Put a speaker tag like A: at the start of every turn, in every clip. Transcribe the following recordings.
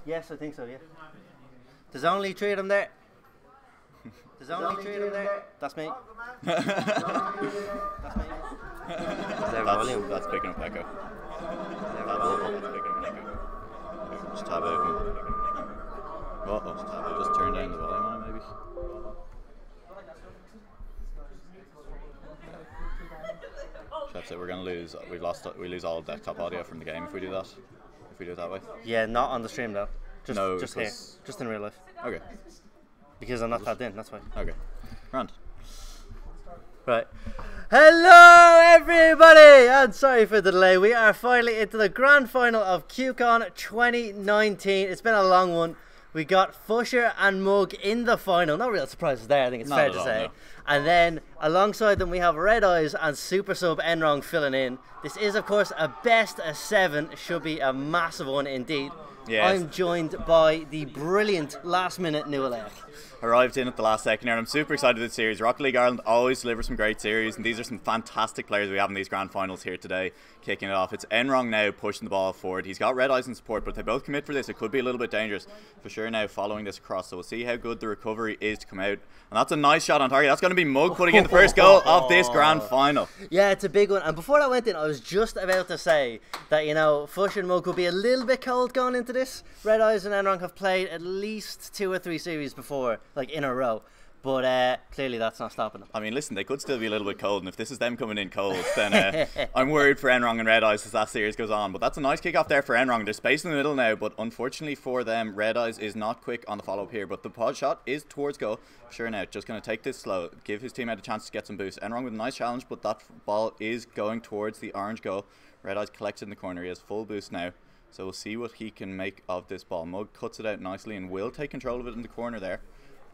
A: Yes, I think so, yeah. There's only 3 of them there. There's only 3 of them there. That's me. That's me.
B: That's picking up echo. That's picking up echo. Just tab out. Just turn down the volume on it, maybe. That's it. We're gonna lose. We lose all desktop audio from the game if we do that. If we do it that way.
A: Yeah, not on the stream though. Just here. Just in real life.
B: Okay.
A: Because I'm not tapped in. That's why.
B: Okay. Grand.
A: Right. Hello everybody, and sorry for the delay. We are finally into the grand final of QCon 2019. It's been a long one. We got Fusher and Mug in the final. No real surprises there, I think it's fair to say. No. And then alongside them we have Red Eyes and Super Sub Enrong filling in. This is of course a best of 7. Should be a massive one indeed. Yes. I'm joined by the brilliant last minute Nualaoch.
B: Arrived in at the last second here, and I'm super excited for this series. Rocket League Ireland always delivers some great series, and these are some fantastic players we have in these grand finals here today. Kicking it off, it's Enrong now pushing the ball forward. He's got Red Eyes in support, but if they both commit for this, it could be a little bit dangerous for sure now following this across. So we'll see how good the recovery is to come out. And that's a nice shot on target. That's going to be Mug putting in the first goal of this grand final.
A: Yeah, it's a big one. And before I went in, I was just about to say that, you know, Fusher and Mug will be a little bit cold going into this. Red Eyes and Enrong have played at least 2 or 3 series before, like in a row. But clearly that's not stopping them.
B: I mean, listen, they could still be a little bit cold, and if this is them coming in cold, then I'm worried for Enrong and Red Eyes as that series goes on. But that's a nice kick-off there for Enrong. There's space in the middle now, but unfortunately for them, Red Eyes is not quick on the follow-up here. But the pod shot is towards goal. Sure now, just going to take this slow, give his teammate a chance to get some boost. Enrong with a nice challenge, but that ball is going towards the orange goal. Red Eyes collects in the corner. He has full boost now. So we'll see what he can make of this ball. Mug cuts it out nicely and will take control of it in the corner there.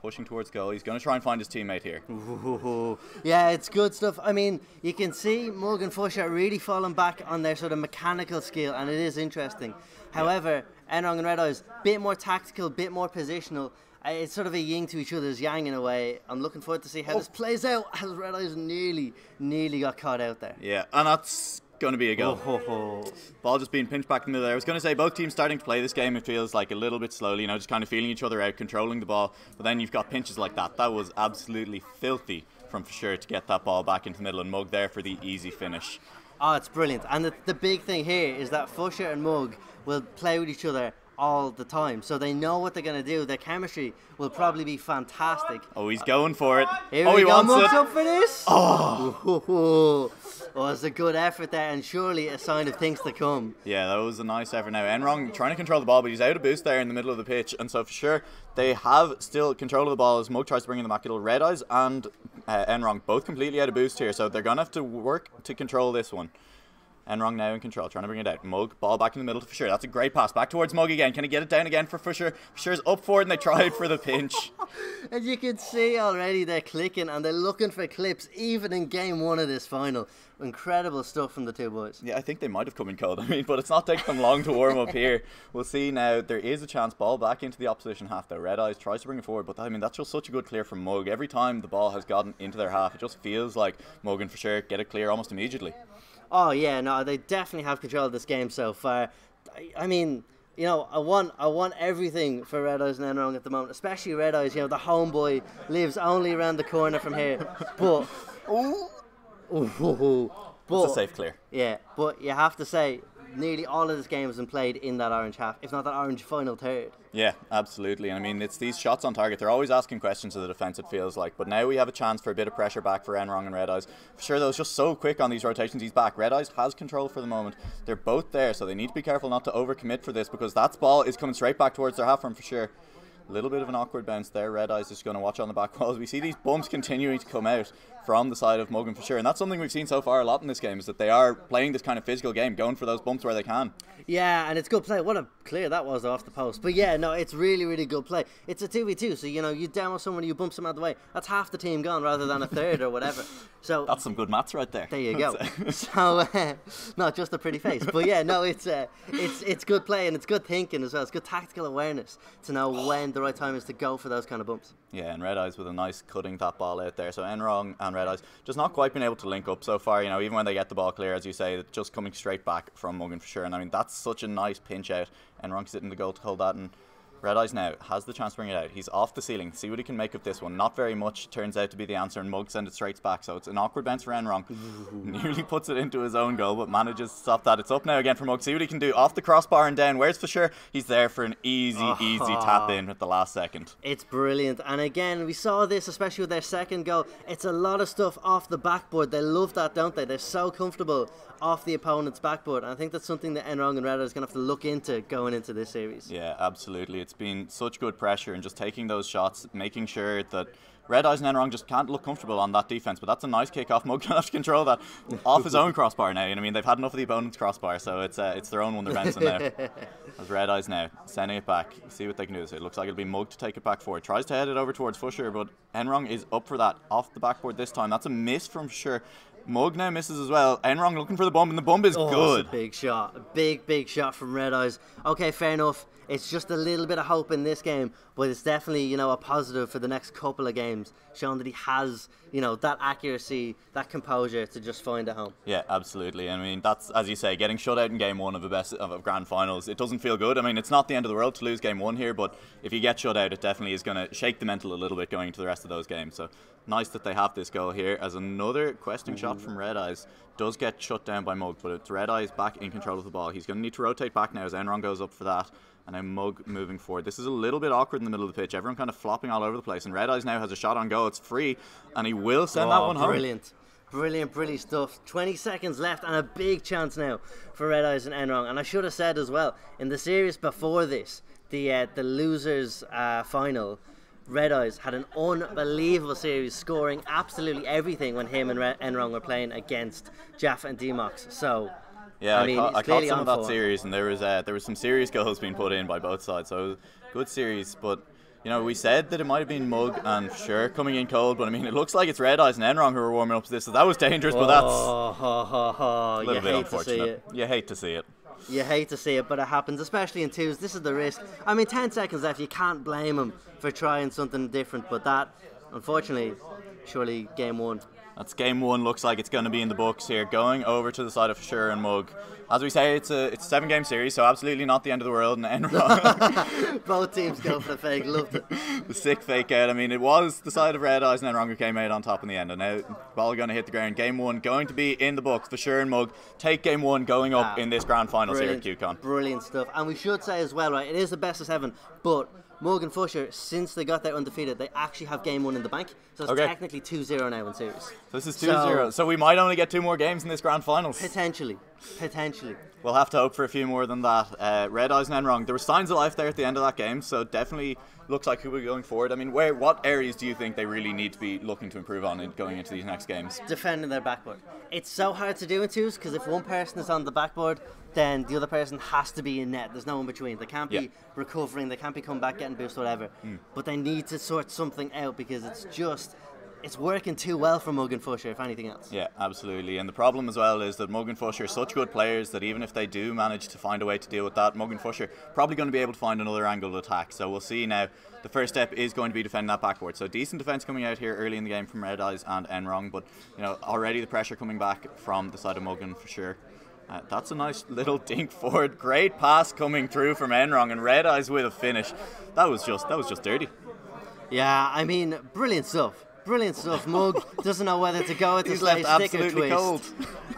B: Pushing towards goal. He's going to try and find his teammate here.
A: Ooh, yeah, it's good stuff. I mean, you can see Mug and Fusher really falling back on their sort of mechanical skill, and it is interesting. However, Enrong and Red Eyes, bit more tactical, bit more positional. It's sort of a yin to each other's yang in a way. I'm looking forward to see how this plays out, as Red Eyes nearly got caught out there.
B: Yeah, and that's going to be a goal. Ball just being pinched back in the middle there. I was going to say both teams starting to play this game, it feels like a little bit slowly, you know, just kind of feeling each other out, controlling the ball, but then you've got pinches like that. That was absolutely filthy from Fusher to get that ball back into the middle, and Mug there for the easy finish.
A: Oh, it's brilliant. And the big thing here is that Fusher and Mug will play with each other all the time, so they know what they're going to do. Their chemistry will probably be fantastic.
B: Oh, he's going for it.
A: Here we
B: he
A: go.
B: wants
A: Mug's
B: it.
A: Up for this. Oh, it's a good effort there, and surely a sign of things to come.
B: Yeah, that was a nice effort now. Enrong trying to control the ball, but he's out of boost there in the middle of the pitch, and so for sure they have still control of the ball as Mug tries to bring in the back. Red Eyes and Enrong both completely out of boost here, so they're going to have to work to control this one. Enrong now in control, trying to bring it out. Mug, ball back in the middle to Fusher. That's a great pass. Back towards Mug again. Can he get it down again for Fusher? Fusher's up for it, and they tried for the pinch.
A: As you can see already, they're clicking, and they're looking for clips, even in game 1 of this final. Incredible stuff from the 2 boys.
B: Yeah, I think they might have come in cold. I mean, but it's not taking them long to warm up here. We'll see now. There is a chance. Ball back into the opposition half, though. Red Eyes tries to bring it forward, but I mean, that's just such a good clear from Mug. Every time the ball has gotten into their half, it just feels like Mug and Fusher get it clear almost immediately.
A: Oh yeah, no, they definitely have control of this game so far. I mean, you know, I want everything for Red Eyes and Enrong at the moment, especially Red Eyes. You know, the homeboy lives only around the corner from here. But
B: it's a safe clear.
A: Yeah, but you have to say, nearly all of this game has been played in that orange half, if not that orange final third.
B: Yeah, absolutely. I mean, it's these shots on target. They're always asking questions of the defence, it feels like. But now we have a chance for a bit of pressure back for Enrong and Red Eyes. For sure, though, it's just so quick on these rotations. He's back. Red Eyes has control for the moment. They're both there, so they need to be careful not to overcommit for this, because that ball is coming straight back towards their half from Fusher. A little bit of an awkward bounce there. Red Eyes is going to watch on the back walls. We see these bumps continuing to come out from the side of Mug and Fusher, and that's something we've seen so far a lot in this game, is that they are playing this kind of physical game, going for those bumps where they can.
A: Yeah, and it's good play. What a clear that was off the post. But yeah, no, it's really, really good play. It's a 2v2, so, you know, you demo someone, you bump someone out of the way. That's half the team gone rather than a third or whatever. So
B: that's some good maths right there.
A: There you go. So, not just a pretty face. But yeah, no, it's good play, and it's good thinking as well. It's good tactical awareness to know when the right time is to go for those kind of bumps.
B: Yeah, and Red Eyes with a nice cutting that ball out there. So Enrong and and Red Eyes. Just not quite been able to link up so far, you know, even when they get the ball clear, as you say, it's just coming straight back from Muggin for sure. And I mean, that's such a nice pinch out. Enrong sitting the goal to hold that, and Red Eyes now has the chance to bring it out. He's off the ceiling. See what he can make of this one. Not very much turns out to be the answer, and Mug sends it straight back. So it's an awkward bounce for Enrong. Nearly puts it into his own goal, but manages to stop that. It's up now again for Mug. See what he can do. Off the crossbar and down. Where's Fisher? He's there for an easy tap in at the last second.
A: It's brilliant. And again, we saw this, especially with their second goal. It's a lot of stuff off the backboard. They love that, don't they? They're so comfortable off the opponent's backboard. And I think that's something that Enrong and Red Eyes are going to have to look into going into this series.
B: Yeah, absolutely. It's been such good pressure and just taking those shots, making sure that Red Eyes and Enrong just can't look comfortable on that defence. But that's a nice kick off. Mug can have to control that off his own crossbar now. You know, I mean, they've had enough of the opponent's crossbar, so it's their own one they're bouncing now. As Red Eyes now sending it back, see what they can do. So it looks like it'll be Mug to take it back forward. Tries to head it over towards Fisher, but Enrong is up for that off the backboard this time. That's a miss from Fisher. Mug now misses as well. Enrong looking for the bump, and the bump is good.
A: It's a big shot. A big shot from Red Eyes. Okay, fair enough. It's just a little bit of hope in this game, but it's definitely, you know, a positive for the next couple of games, showing that he has, you know, that accuracy, that composure to just find a home.
B: Yeah, absolutely. I mean, that's, as you say, getting shut out in game one of a grand finals. It doesn't feel good. I mean, it's not the end of the world to lose game one here, but if you get shut out, it definitely is going to shake the mental a little bit going into the rest of those games. So nice that they have this goal here, as another questing shot from Red Eyes does get shut down by Mug, but it's Red Eyes back in control of the ball. He's going to need to rotate back now as Enrong goes up for that. And now Mug moving forward. This is a little bit awkward in the middle of the pitch. Everyone kind of flopping all over the place. And Red Eyes now has a shot on goal. It's free. And he will send that one home.
A: Brilliant stuff. 20 seconds left and a big chance now for Red Eyes and Enrong. And I should have said as well, in the series before this, the losers final, Red Eyes had an unbelievable series, scoring absolutely everything when him and Enrong were playing against Jaffa and Demox. So
B: yeah,
A: I mean,
B: I caught some of that
A: form.
B: series, and there was some serious goals being put in by both sides. So it was a good series, but you know, we said that it might have been Mug and Fisher coming in cold, but I mean, it looks like it's Red Eyes and Enrong who are warming up to this. So that was dangerous, but that's a little bit unfortunate. You hate to see it.
A: You hate to see it, but it happens, especially in twos. This is the risk. I mean, 10 seconds left. You can't blame him for trying something different, but that, unfortunately, surely game one.
B: That's game one. Looks like it's going to be in the books here. Going over to the side of Fisher and Mug. As we say, it's a 7-game series, so absolutely not the end of the world. And Enrong,
A: both teams go for the fake. Loved it.
B: The sick fake out. I mean, it was the side of Red Eyes and Enrong who came out on top in the end. And now ball going to hit the ground. Game one going to be in the books. Fisher and Mug take game one going up in this grand finals here at QCon.
A: Brilliant stuff. And we should say as well, right, it is the best of 7, but Mug and Fisher, since they got there undefeated, they actually have game one in the bank. So it's technically 2-0 now in series.
B: So this is 2-0. So we might only get 2 more games in this grand finals.
A: Potentially.
B: We'll have to hope for a few more than that. Red Eyes and Enrong, there were signs of life there at the end of that game, so definitely looks like who we're going forward. I mean, what areas do you think they really need to be looking to improve on going into these next games?
A: Defending their backboard. It's so hard to do in twos, because if one person is on the backboard, then the other person has to be in net. There's no in between. They can't be recovering, they can't be coming back, getting boost, whatever. But they need to sort something out, because it's working too well for Mug and Fisher, if anything else.
B: Yeah, absolutely. And the problem as well is that Mug and Fisher are such good players that even if they do manage to find a way to deal with that, Mug and Fisher probably going to be able to find another angle of attack. So we'll see now. The first step is going to be defending that backboard. So decent defence coming out here early in the game from Red Eyes and Enrong, but you know, already the pressure coming back from the side of Mug and Fisher. That's a nice little dink forward. Great pass coming through from Enrong, and Red Eyes with a finish. That was just dirty.
A: Yeah, I mean, brilliant stuff. Mug doesn't know whether to go with the
B: left
A: stick or
B: absolutely
A: twist.
B: cold.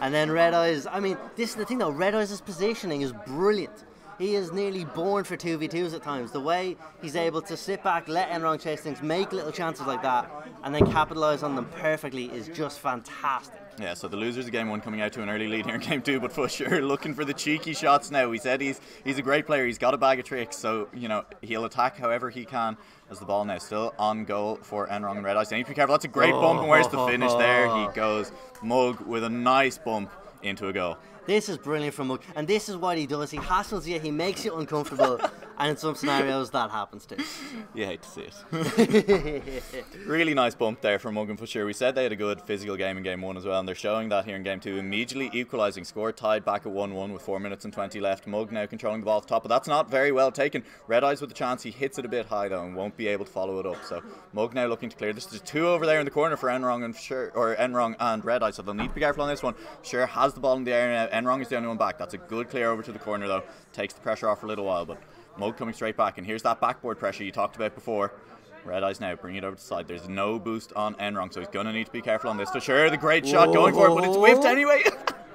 A: And then Red Eyes, I mean, this is the thing though, Red Eyes' positioning is brilliant. He is nearly born for 2v2s at times. The way he's able to sit back, let Enrong chase things, make little chances like that, and then capitalise on them perfectly is just fantastic.
B: Yeah, so the losers of game one coming out to an early lead here in game two, but Fisher looking for the cheeky shots now. We said he's a great player. He's got a bag of tricks, so you know he'll attack however he can. As the ball now still on goal for Enrong and Red Eyes. They need to be careful. That's a great bump, and where's the finish? There he goes. Mug with a nice bump into a goal.
A: This is brilliant from Mug, and this is what he does. He hassles you, he makes you uncomfortable, And in some scenarios, that happens too.
B: You hate to see it. Really nice bump there from Mugan for sure. We said they had a good physical game in game 1 as well, and they're showing that here in game 2. Immediately equalising, score tied back at 1-1 with 4 minutes and 20 left. Mug now controlling the ball at the top, but that's not very well taken. Red Eyes with the chance. He hits it a bit high though and won't be able to follow it up. So Mug now looking to clear this. There's 2 over there in the corner for Enrong and Red Eyes, so they'll need to be careful on this one. Sure has the ball in the air now. Enrong is the only one back. That's a good clear over to the corner though. Takes the pressure off for a little while, but Mug coming straight back, and here's that backboard pressure you talked about before. Red Eyes now bring it over to the side. There's no boost on Enrong, so he's going to need to be careful on this. For sure, the great shot going for it, but it's whiffed anyway.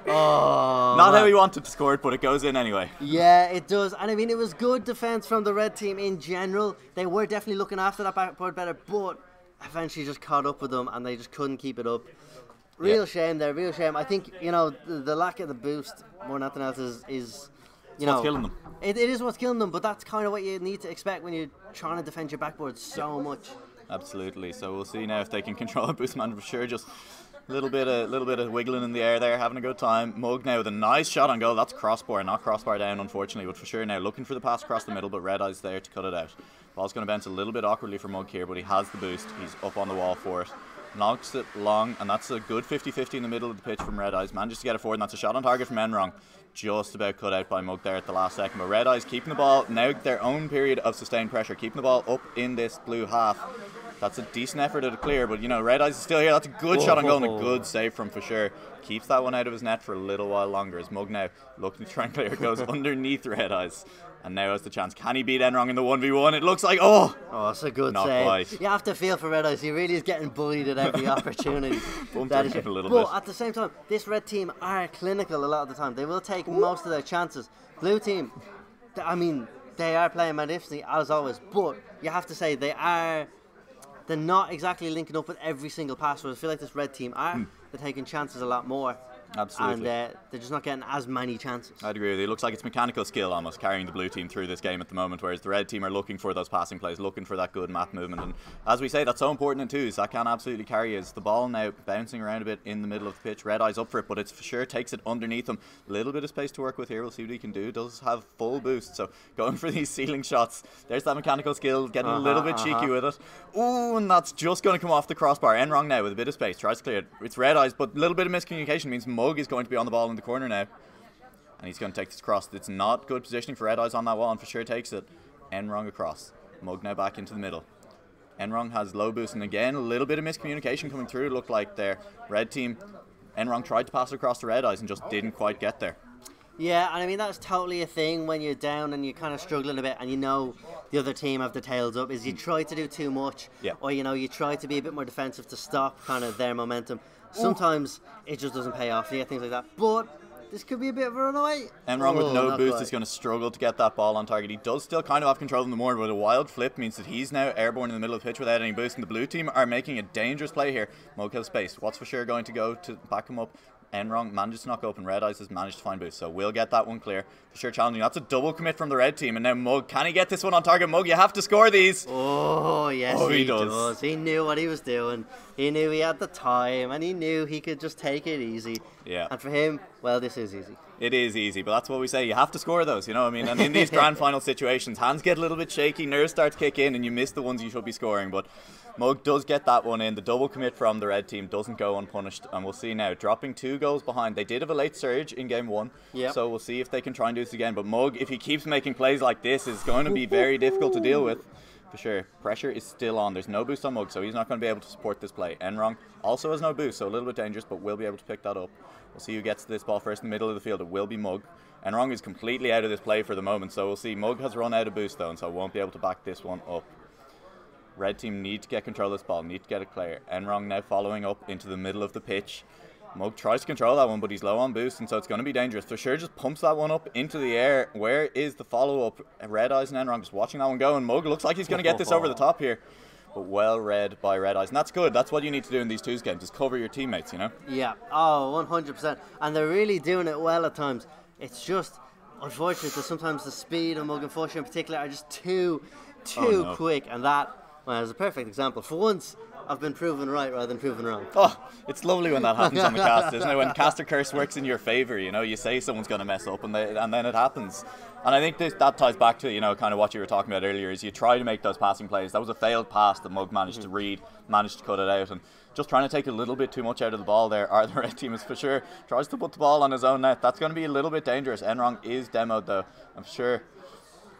B: Not how he wanted to score it, but it goes in anyway.
A: Yeah, it does. And I mean, it was good defence from the red team in general. They were definitely looking after that backboard better, but eventually just caught up with them and they just couldn't keep it up. Real shame there, real shame. I think, you know, the lack of the boost more than anything else is you know,
B: what's killing them.
A: It is what's killing them, but that's kind of what you need to expect when you're trying to defend your backboard so much.
B: Absolutely. So we'll see now if they can control a boost man for sure. Just a little bit of wiggling in the air there, having a good time. Mug now with a nice shot on goal. That's crossbar, not crossbar down, unfortunately, but for sure now looking for the pass across the middle, but Red Eyes there to cut it out. Ball's going to bounce a little bit awkwardly for Mug here, but he has the boost. He's up on the wall for it. Knocks it long, and that's a good 50-50 in the middle of the pitch from Red Eyes. Manages to get it forward, and that's a shot on target from Enrong. Just about cut out by Mug there at the last second. But Red Eyes keeping the ball, now their own period of sustained pressure, keeping the ball up in this blue half. That's a decent effort at a clear, but you know, Red Eyes is still here. That's a good shot on goal and a good save from for sure. Keeps that one out of his net for a little while longer as Mug now looking to try and clear. It goes underneath Red Eyes. And now has the chance. Can he beat Enrong in the 1v1? It looks like, oh,
A: it's a good
B: not
A: save.
B: Quite.
A: You have to feel for Red Eyes. He really is getting bullied at every opportunity.
B: That is a little
A: but
B: bit.
A: At the same time, this red team are clinical a lot of the time. They will take most of their chances. Blue team, I mean, they are playing magnificently as always, but you have to say they're not exactly linking up with every single pass. Whereas I feel like this red team are. They're taking chances a lot more.
B: Absolutely.
A: And they're just not getting as many chances.
B: I'd agree with you. It looks like it's mechanical skill almost carrying the blue team through this game at the moment, whereas the red team are looking for those passing plays, looking for that good map movement. And as we say, that's so important in twos. That can absolutely carry us. The ball now bouncing around a bit in the middle of the pitch. Red Eyes up for it, but it's for sure takes it underneath him. A little bit of space to work with here. We'll see what he can do. Does have full boost, so going for these ceiling shots. There's that mechanical skill, getting a little bit cheeky with it. Ooh, and that's just going to come off the crossbar. Enrong now with a bit of space. Tries to clear it. It's Red Eyes, but a little bit of miscommunication means Mug is going to be on the ball in the corner now, and he's going to take this cross. It's not good positioning for Red Eyes on that wall, and for sure takes it. Enrong across. Mug now back into the middle. Enrong has low boost, and again a little bit of miscommunication coming through. It looked like their red team, Enrong tried to pass it across to Red Eyes and just didn't quite get there.
A: Yeah, and I mean that's totally a thing when you're down and you're kind of struggling a bit and you know the other team have the tails up, is you try to do too much, or you know, you try to be a bit more defensive to stop kind of their momentum. Sometimes it just doesn't pay off, things like that, but this could be a bit of a runaway.
B: Enrong with no boost is going to struggle to get that ball on target. He does still kind of have control of the more, but a wild flip means that he's now airborne in the middle of the pitch without any boost, and the blue team are making a dangerous play here. Mug has space. What's for sure going to go to back him up? Enrong manages to knock open. Red Eyes has managed to find boost, so we'll get that one clear. For sure challenging. That's a double commit from the red team, and now Mug, can he get this one on target? Mug, you have to score these.
A: Oh yes, he does. He knew what he was doing. He knew he had the time, and he knew he could just take it easy.
B: Yeah.
A: And for him, well, this is easy.
B: It is easy, but that's what we say. You have to score those, you know what I mean? And in these grand final situations, hands get a little bit shaky, nerves start to kick in, and you miss the ones you should be scoring. But Mug does get that one in. The double commit from the red team doesn't go unpunished, and we'll see now. Dropping 2 goals behind. They did have a late surge in game 1, so we'll see if they can try and do this again. But Mug, if he keeps making plays like this, is going to be very difficult to deal with. For sure. Pressure is still on. There's no boost on Mug, so he's not going to be able to support this play. Enrong also has no boost, so a little bit dangerous, but will be able to pick that up. We'll see who gets this ball first in the middle of the field. It will be Mug. Enrong is completely out of this play for the moment, so we'll see. Mug has run out of boost though, and so won't be able to back this one up. Red team need to get control of this ball, need to get it clear. Enrong now following up into the middle of the pitch. Mug tries to control that one, but he's low on boost, and so it's going to be dangerous. For sure, just pumps that one up into the air. Where is the follow-up? Red Eyes and Enrong just watching that one go, and Mug looks like he's going to get this over the top here. But well read by Red Eyes, and that's good. That's what you need to do in these twos games, is cover your teammates, you know?
A: Yeah, 100%. And they're really doing it well at times. It's just unfortunate that sometimes the speed of Mug and Fusher in particular are just too quick, and that Well, it's a perfect example. For once, I've been proven right rather than proven wrong.
B: Oh, it's lovely when that happens on the cast, isn't it? When caster curse works in your favour, you say someone's going to mess up and then it happens. And I think that ties back to, kind of what you were talking about earlier, is you try to make those passing plays. That was a failed pass that Mug managed to read, managed to cut it out, and just trying to take a little bit too much out of the ball there. The red team is for sure tries to put the ball on his own net. That's going to be a little bit dangerous. Enrong is demoed though, I'm sure.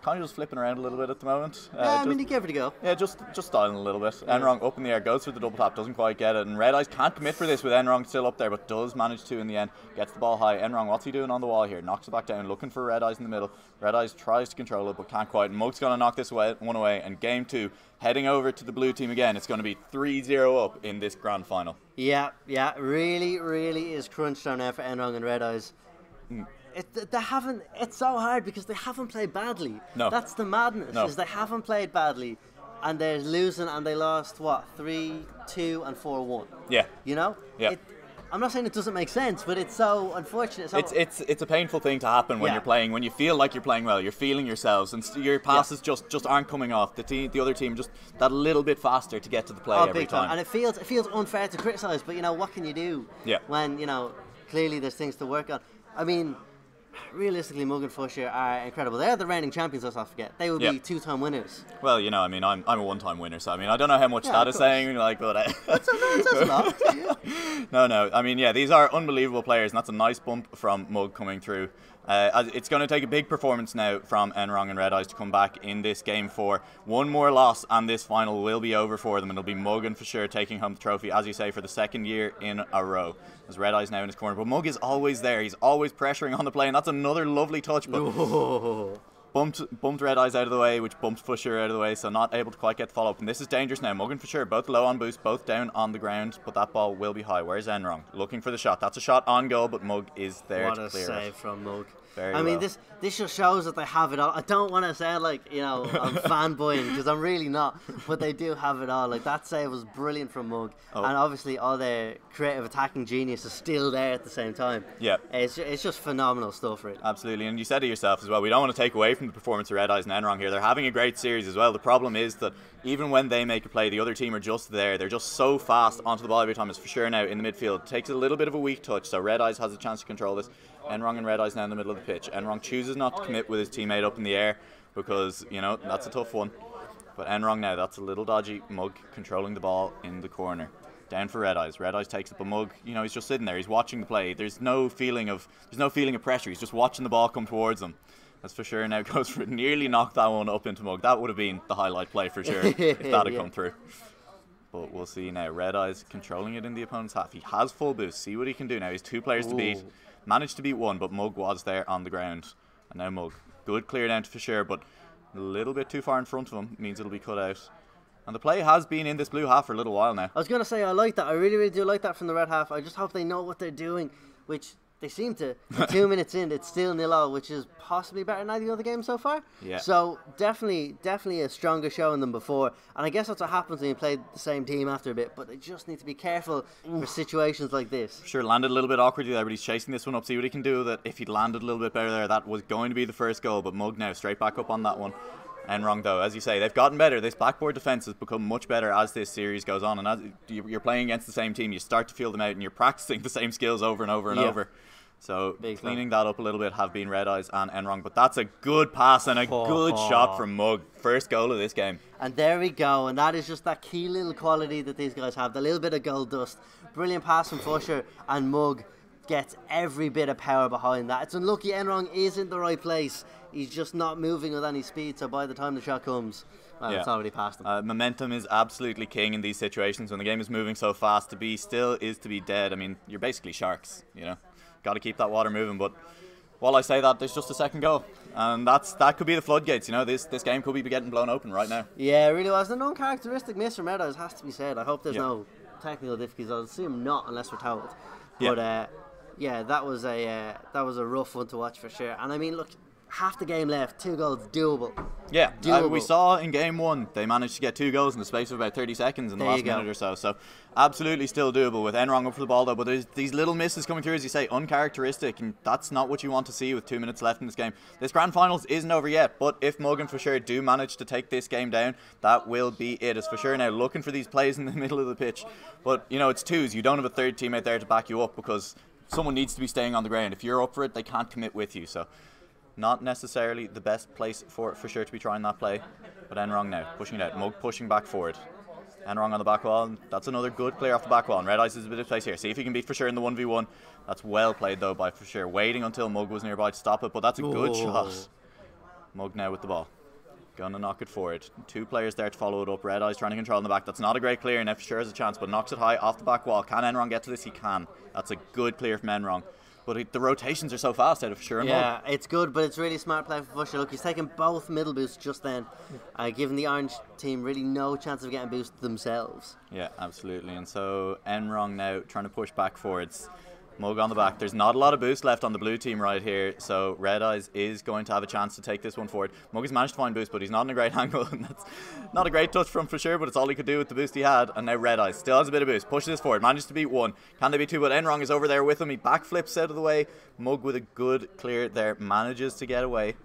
B: Kind of just flipping around a little bit at the moment.
A: I mean, he gave it a go.
B: Yeah, just styling a little bit. Enrong up in the air, goes for the double tap, doesn't quite get it. And Red Eyes can't commit for this with Enrong still up there, but does manage to in the end. Gets the ball high. Enrong, what's he doing on the wall here? Knocks it back down, looking for Red Eyes in the middle. Red Eyes tries to control it, but can't quite. Mug's going to knock this one away. And game 2, heading over to the blue team again. It's going to be 3-0 up in this grand final.
A: Yeah, really, really is crunch time now for Enrong and Red Eyes. It's so hard because they haven't played badly.
B: No.
A: That's the madness, is they haven't played badly and they're losing, and they lost 3-2 and 4-1.
B: Yeah.
A: Yeah. I'm not saying it doesn't make sense, but it's so unfortunate.
B: It's a painful thing to happen when you're playing, when you feel like you're playing well, you're feeling yourselves, and your passes just aren't coming off. The other team just that little bit faster to get to the play every time.
A: And it feels unfair to criticise, but what can you do?
B: Yeah.
A: When clearly there's things to work on. I mean, realistically, Mug and Fusher are incredible. They're the reigning champions, let's not forget. They would be 2-time winners.
B: Well, I'm a one-time winner, so I don't know how much that is saying, but
A: that's a lot.
B: No. I mean, these are unbelievable players, and that's a nice bump from Mug coming through. It's going to take a big performance now from Enrong and Red Eyes to come back in this game 4. One more loss and this final will be over for them, and it'll be Mug and Fusher taking home the trophy, as you say, for the second year in a row. As Red Eyes now in his corner, but Mug is always there. He's always pressuring on the play, and that's another lovely touch. But bumped Red Eyes out of the way, which bumped Fusher out of the way, so not able to quite get the follow-up. And this is dangerous now. Mug and Fusher both low on boost, both down on the ground, but that ball will be high. Where's Enrong? Looking for the shot. That's a shot on goal, but Mug is there to clear it.
A: What a save from Mug.
B: I mean,
A: this just shows that they have it all. I don't want to sound like, I'm fanboying, because I'm really not, but they do have it all. Like, that save was brilliant from Mug, and obviously all their creative attacking genius is still there at the same time.
B: Yeah.
A: It's just phenomenal stuff, really.
B: Absolutely, and you said it yourself as well, we don't want to take away from the performance of Red Eyes and Enrong here. They're having a great series as well. The problem is that even when they make a play, the other team are just there. They're just so fast onto the ball every time. It's for sure now in the midfield. Takes a little bit of a weak touch, so Red Eyes has a chance to control this. Enrong and Red Eyes now in the middle of the pitch. Enrong chooses not to commit with his teammate up in the air because, that's a tough one. But Enrong now, that's a little dodgy. Mug controlling the ball in the corner. Down for Red Eyes. Red Eyes takes it, but Mug, he's just sitting there. He's watching the play. There's no feeling of pressure. He's just watching the ball come towards him. That's for sure now goes for it. Nearly knocked that one up into Mug. That would have been the highlight play for sure if that had come through. But we'll see now. Red Eyes controlling it in the opponent's half. He has full boost. See what he can do now. He's 2 players to beat. Managed to beat one, but Mug was there on the ground. And now Mug. Good clear down to Fusher, but a little bit too far in front of him. Means it'll be cut out. And the play has been in this blue half for a little while now.
A: I was going to say, I like that. I really, really do like that from the red half. I just hope they know what they're doing, which they seem to. 2 minutes in, it's still 0-0, which is possibly better than any other game so far.
B: Yeah.
A: So definitely a stronger showing than before. And I guess that's what happens when you play the same team after a bit. But they just need to be careful for situations like this.
B: Sure, landed a little bit awkwardly there, but he's chasing this one up. See what he can do with it. If he'd landed a little bit better there, that was going to be the first goal. But Mug now straight back up on that one. Enrong though, as you say, they've gotten better. This backboard defence has become much better as this series goes on. And as you're playing against the same team, you start to feel them out and you're practicing the same skills over and over and over. So cleaning that up a little bit have been Red Eyes and Enrong. But that's a good pass and a good shot from Mug. First goal of this game.
A: And there we go. And that is just that key little quality that these guys have. The little bit of goal dust. Brilliant pass from Fusher, and Mug gets every bit of power behind that. It's unlucky Enrong is in the right place. He's just not moving with any speed. So by the time the shot comes, well, it's already past him.
B: Momentum is absolutely king in these situations. When the game is moving so fast, to be still is to be dead. I mean, you're basically sharks, Got to keep that water moving, but while I say that, there's just a second goal, and that could be the floodgates. This game could be getting blown open right now.
A: Yeah, it really was. An uncharacteristic miss from Red Eyes has to be said. I hope there's no technical difficulties. I'll assume not, unless we're told. But that was a rough one to watch for sure. And I mean, look, half the game left, 2 goals, doable.
B: Yeah,
A: Doable.
B: we saw in game 1 they managed to get 2 goals in the space of about 30 seconds in the last minute or so. So absolutely still doable with Enrong up for the ball though. But there's these little misses coming through, as you say, uncharacteristic, and that's not what you want to see with 2 minutes left in this game. This grand finals isn't over yet, but if Mug and For Sure do manage to take this game down, that will be it. As For Sure now looking for these plays in the middle of the pitch, but you know, it's twos. You don't have a third teammate there to back you up because someone needs to be staying on the ground. If you're up for it, they can't commit with you. So not necessarily the best place For Sure to be trying that play. But Enrong now pushing it out. Mug pushing back forward. Enrong on the back wall. That's another good player off the back wall. And Red Eyes is a bit of place here. See if he can beat For Sure in the 1v1. That's well played though by For Sure. Waiting until Mug was nearby to stop it. But that's a good shot. Mug now with the ball. Gonna knock it forward. 2 players there to follow it up. Red Eyes trying to control in the back. That's not a great clear. Now For Sure has a chance, but knocks it high off the back wall. Can Enrong get to this? He can. That's a good clear from Enrong. But the rotations are so fast out of For Sure.
A: Yeah, it's good, but it's really smart play for For Sure. Look, he's taking both middle boosts just then, giving the orange team really no chance of getting boosted themselves.
B: Yeah, absolutely. And so Enrong now trying to push back forwards. Mug on the back. There's not a lot of boost left on the blue team right here, so Red Eyes is going to have a chance to take this one forward. Mug has managed to find boost, but he's not in a great angle, and that's not a great touch from For Sure, but it's all he could do with the boost he had. And now Red Eyes still has a bit of boost, pushes this forward, manages to beat 1. Can they beat 2? But Enrong is over there with him. He backflips out of the way. Mug with a good clear there, manages to get away.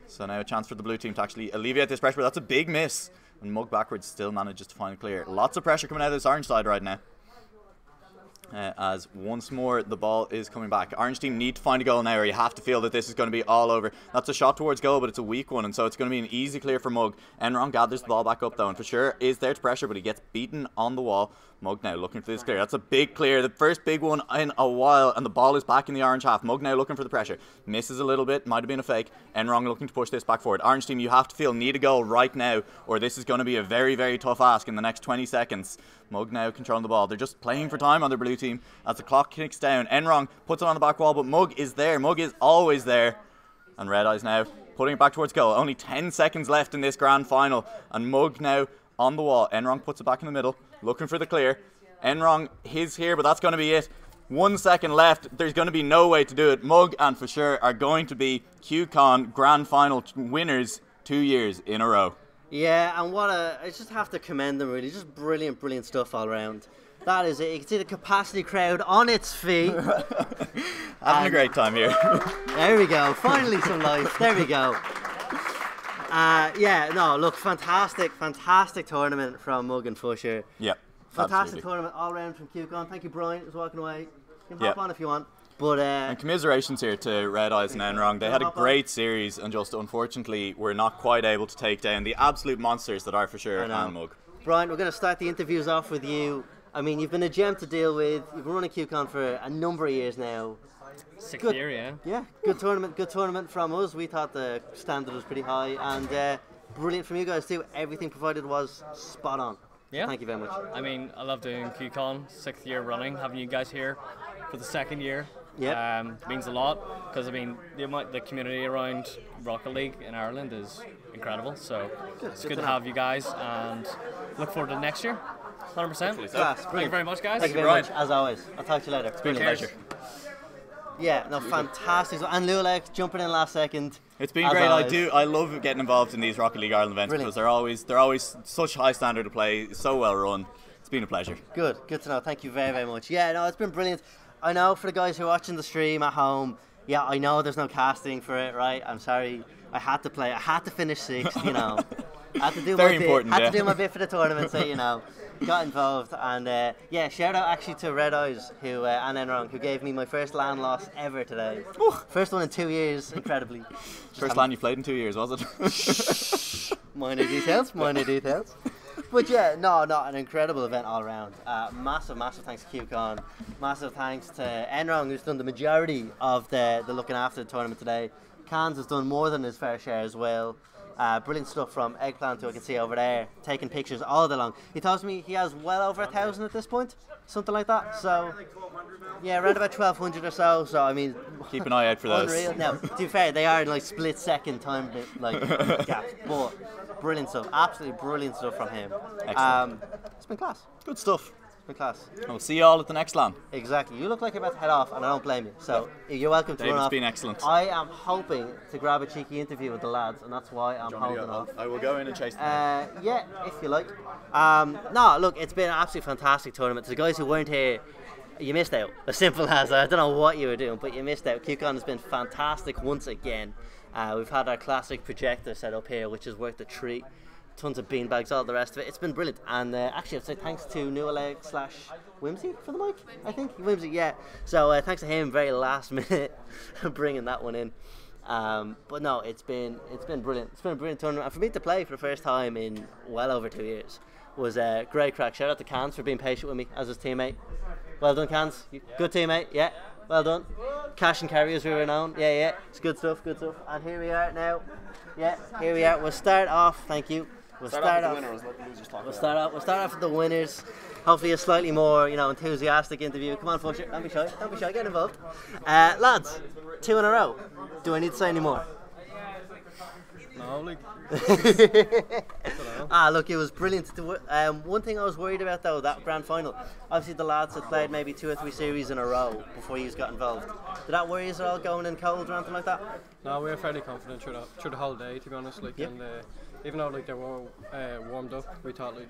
B: So now a chance for the blue team to actually alleviate this pressure, but that's a big miss. And Mug backwards still manages to find a clear. Lots of pressure coming out of this orange side right now. As once more the ball is coming back. Orange team need to find a goal now, or you have to feel that this is going to be all over. That's a shot towards goal, but it's a weak one, and so it's going to be an easy clear for Mug. Enrong gathers the ball back up though, and For Sure is there to pressure, but he gets beaten on the wall. Mug now looking for this clear. That's a big clear, the first big one in a while, and the ball is back in the orange half. Mug now looking for the pressure. Misses a little bit, might have been a fake. Enrong looking to push this back forward. Orange team, you have to feel need a goal right now, or this is going to be a very, very tough ask in the next 20 seconds. Mug now controlling the ball. They're just playing for time on their blue team as the clock kicks down. Enrong puts it on the back wall, but Mug is there. Mug is always there. And Red Eyes now putting it back towards goal. Only 10 seconds left in this grand final, and Mug now on the wall. Enrong puts it back in the middle, looking for the clear. Enrong is here, but that's going to be it. 1 second left. There's going to be no way to do it. Mug and For Sure are going to be QCon grand final winners 2 years in a row.
A: Yeah, and I just have to commend them really. Just brilliant, brilliant stuff all around. That is it. You can see the capacity crowd on its feet.
B: Having a great time here.
A: There we go. Finally some life. There we go. Yeah, no, look, fantastic tournament from Mug and For Sure.
B: Yeah.
A: Fantastic
B: absolutely.
A: tournament all round from QCon. Thank you, Brian, who's walking away. You can hop on if you want. But
B: and commiserations here to Red Eyes and Enrong. They had a great series, and just unfortunately were not quite able to take down the absolute monsters that are For Sure and Mug.
A: Brian, we're going to start the interviews off with you. I mean, you've been a gem to deal with. You've been running QCon for a number of years now.
C: Sixth year, yeah.
A: Yeah, good tournament from us. We thought the standard was pretty high, and brilliant from you guys too. Everything provided was spot on.
C: Yeah.
A: Thank you very much.
C: I mean, I love doing QCon, 6th year running, having you guys here for the 2nd year.
A: Yeah.
C: Means a lot, because I mean, the community around Rocket League in Ireland is incredible. So it's good to have you guys, and look forward to next year. 100%. Thank you very much, guys.
A: Thank you very much, as always. I'll talk to you later.
B: It's been a pleasure.
A: Yeah, no, fantastic. And Nualaoch jumping in last second.
B: It's been great. I love getting involved in these Rocket League Ireland events because they're always such high standard of play, so well run. It's been a pleasure. Good
A: to know. Thank you very, very much. Yeah, no, it's been brilliant. I know for the guys who are watching the stream at home, yeah, I know there's no casting for it, right? I'm sorry. I had to play. I had to finish 6th, you know. I had to do
B: Very
A: my
B: important,
A: bit. Had to do my bit for the tournament, so you know. Got involved, and yeah, shout out actually to Red Eyes and Enrong, who gave me my first LAN loss ever today. Ooh. First one in 2 years, incredibly.
B: First LAN you played in 2 years, was it?
A: Minor details. But yeah, no, an incredible event all around. Massive thanks to QCon. Massive thanks to Enrong, who's done the majority of the looking after the tournament today. Cans has done more than his fair share as well. Brilliant stuff from Eggplant, who I can see over there, taking pictures all day long. He tells me he has well over 1,000 at this point, something like that. So, yeah, around about 1,200 or so. So, I mean,
B: keep an eye out for those.
A: Unreal. Now, to be fair, they are in like split-second time gaps, but brilliant stuff, absolutely brilliant stuff from him.
B: Excellent.
A: It's been class.
B: Good stuff.
A: Good class.
B: And we'll see you all at the next LAN.
A: Exactly. You look like you're about to head off, and I don't blame you. So you're welcome to run
B: David's
A: off.
B: been excellent.
A: I am hoping to grab a cheeky interview with the lads, and that's why I'm holding off.
B: I will go in and chase them.
A: Yeah, if you like. No, look, it's been an absolutely fantastic tournament. To the guys who weren't here, you missed out. As simple as I don't know what you were doing, but you missed out. QCon has been fantastic once again. We've had our classic projector set up here, which has worked a treat. Tons of beanbags, all the rest of it. It's been brilliant. And actually, I'd say thanks to Nualaoch / Whimsy for the mic, I think. Whimsy, yeah. So thanks to him, very last minute, bringing that one in. But no, it's been brilliant. It's been a brilliant tournament. And for me to play for the first time in well over 2 years was great crack. Shout out to Cans for being patient with me as his teammate. Well done, Cans. Good teammate, yeah. Well done. Cash and carry as we were known. Yeah. It's good stuff, good stuff. And here we are now. Yeah, here we are. We'll start off, thank you. We'll start off with the winners. Hopefully a slightly more, enthusiastic interview. Come on, Fusher. Don't be shy, get involved. Lads, 2 in a row. Do I need to say any more?
C: No, like.
A: Look, it was brilliant. One thing I was worried about though, that grand final. Obviously, the lads had played maybe 2 or 3 series in a row before you got involved. Did that worry you at all going in cold or anything like that?
C: No, we were fairly confident through the whole day, to be honest. Like, and even though like they were warmed up, we thought like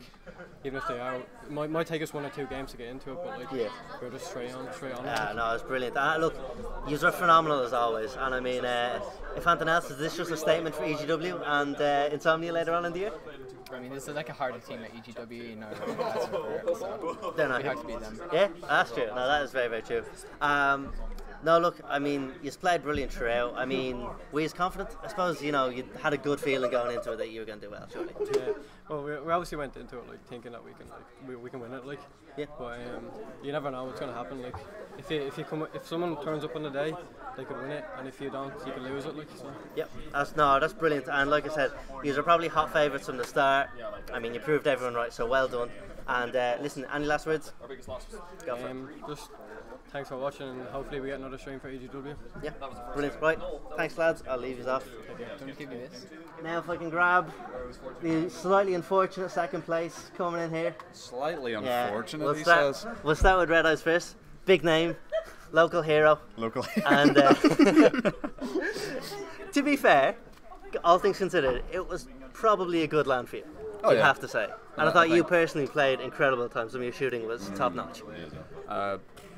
C: even if they are, it might take us 1 or 2 games to get into it, but like we're just straight on.
A: Yeah, no, it's brilliant. Look, you are phenomenal as always, and I mean, if anything else, is this just a statement for EGW and Insomnia later on in the year?
D: I mean, this is like a harder team at EGW, so
A: they're not
D: hard to beat them.
A: Yeah, that's true. No, that is very, very true. No, look, I mean, you played brilliant throughout. I mean, were you confident? I suppose, you had a good feeling going into it that you were going to do well, surely.
C: Yeah, well, we obviously went into it like thinking that we can win it, like.
A: Yeah.
C: But you never know what's going to happen. Like, if someone turns up on the day, they could win it, and if you don't, you can lose it, like. So.
A: Yep, that's brilliant. And like I said, you are probably hot favourites from the start. I mean, you proved everyone right, so well done. And listen, any last words? Go for it.
C: Just thanks for watching, and hopefully we get another stream for EGW.
A: Yeah, brilliant. Right, thanks lads. I'll leave you off.
D: Don't give me this.
A: Now if I can grab the slightly unfortunate second place coming in here.
B: Slightly unfortunate,
A: we'll start with Red Eyes first. Big name, local hero. And to be fair, all things considered, it was probably a good LAN for you. You'd have to say. And I thought you personally played incredible at times. Some of your shooting was top notch.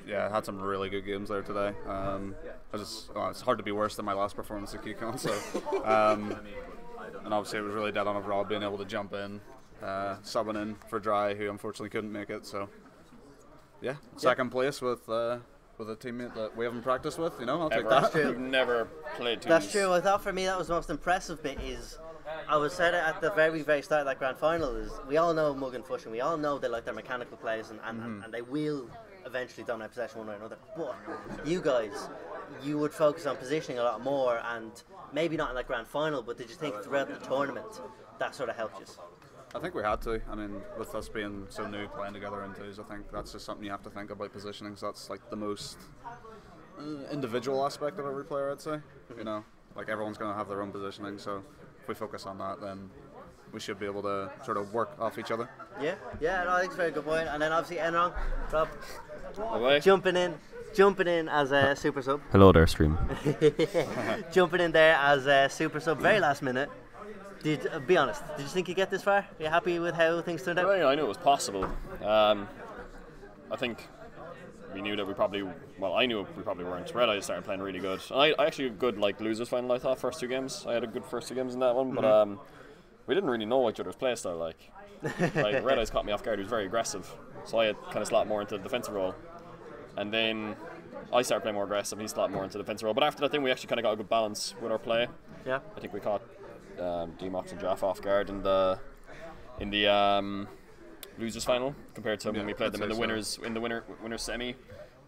E: Yeah, I had some really good games there today. It's hard to be worse than my last performance at QCon. So, and obviously it was really dead on overall being able to jump in, subbing in for Dry, who unfortunately couldn't make it. So, yeah, second place with a teammate that we haven't practiced with. I'll take that.
A: That's true.
B: We've never played teams.
A: That's true. I thought for me that was the most impressive bit is. I was said it at the very, very start of that grand final is we all know Mug and Fush and we all know they like their mechanical plays and they will eventually dominate possession one way or another. But you guys, you would focus on positioning a lot more and maybe not in that grand final, but did you think throughout the tournament that sort of helped you?
E: I think we had to. I mean, with us being so new playing together in twos, I think that's just something you have to think about positioning. So that's like the most individual aspect of every player, I'd say. Like everyone's going to have their own positioning, so if we focus on that, then we should be able to sort of work off each other.
A: Yeah, no, I think it's a very good point. And then obviously Enron, Rob, jumping in as a super sub.
F: Hello there, stream.
A: Jumping in there as a super sub, very last minute. Be honest, did you think you'd get this far? Are you happy with how things turned out?
G: Well, I knew it was possible. I think we knew that I knew we probably weren't. Red Eyes started playing really good. I actually had a good losers final, I thought, first 2 games. I had a good first 2 games in that one, but we didn't really know each other's play style. Like Red Eyes caught me off guard. He was very aggressive, so I had kind of slot more into the defensive role. And then I started playing more aggressive, and he slot more into the defensive role. But after that thing, we actually kind of got a good balance with our play.
A: Yeah.
G: I think we caught D-Mox and Jaff off guard in the losers final compared to when we played them in the winners semi.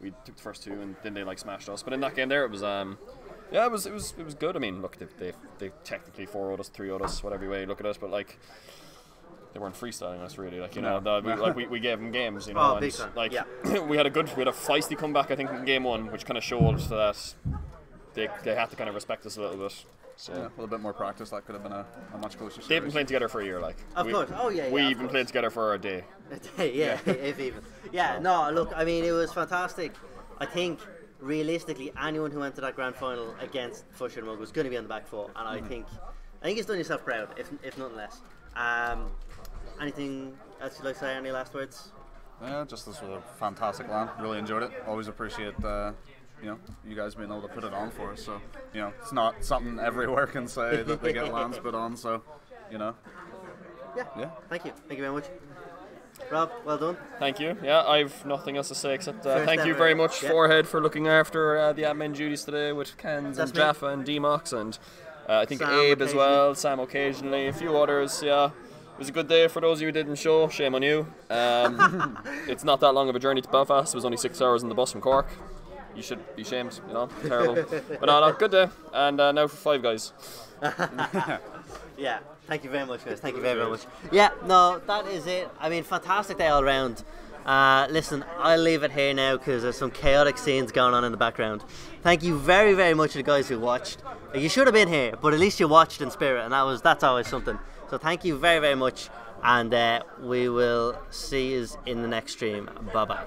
G: We took the first 2 and then they smashed us. But in that game there, it was it was good. I mean, look, they technically 4-0'd us, 3-0'd us, whatever way you look at it, but they weren't freestyling us really. We gave them games,
A: Oh,
G: and
A: big time.
G: we had a feisty comeback, I think, in game 1, which kind of showed that they had to kind of respect us a little bit. So
E: Yeah, with a bit more practice, that could have been a much closer series.
G: they've been playing together for a year, like.
A: Of course. Oh yeah.
G: We
A: of
G: even
A: course.
G: played together for a day.
A: Yeah, if even. Yeah, no, look, I mean, it was fantastic. I think, realistically, anyone who went to that grand final against Fusher and Mug was going to be on the back foot, and I think it's done yourself proud, if nothing less. Anything else you'd like to say? Any last words?
E: Yeah, just this was a fantastic LAN. Really enjoyed it. Always appreciate you guys being able to put it on for us. So it's not something everywhere can say that they get LANs put on. So
A: Yeah.
E: Yeah.
A: Thank you very much. Rob, well done.
G: Thank you. Yeah, I've nothing else to say except
A: First
G: thank you
A: ever,
G: very much,
A: yeah.
G: Forehead, for looking after the admin duties today with Kens
A: That's
G: and
A: me.
G: Jaffa and D-Mox and I think
A: Sam
G: Abe as
A: occasionally.
G: well, Sam occasionally, a few others. Yeah, it was a good day for those of you who didn't show. Shame on you. It's not that long of a journey to Belfast. It was only 6 hours on the bus from Cork. You should be shamed, terrible. But no, good day. And now for Five Guys.
A: Yeah, thank you very much, guys. Thank you very much. Yeah, no, that is it. I mean, fantastic day all round. Listen, I'll leave it here now because there's some chaotic scenes going on in the background. Thank you very, very much to the guys who watched. You should have been here, but at least you watched in spirit, and that's always something. So thank you very, very much, and we will see you in the next stream. Bye bye.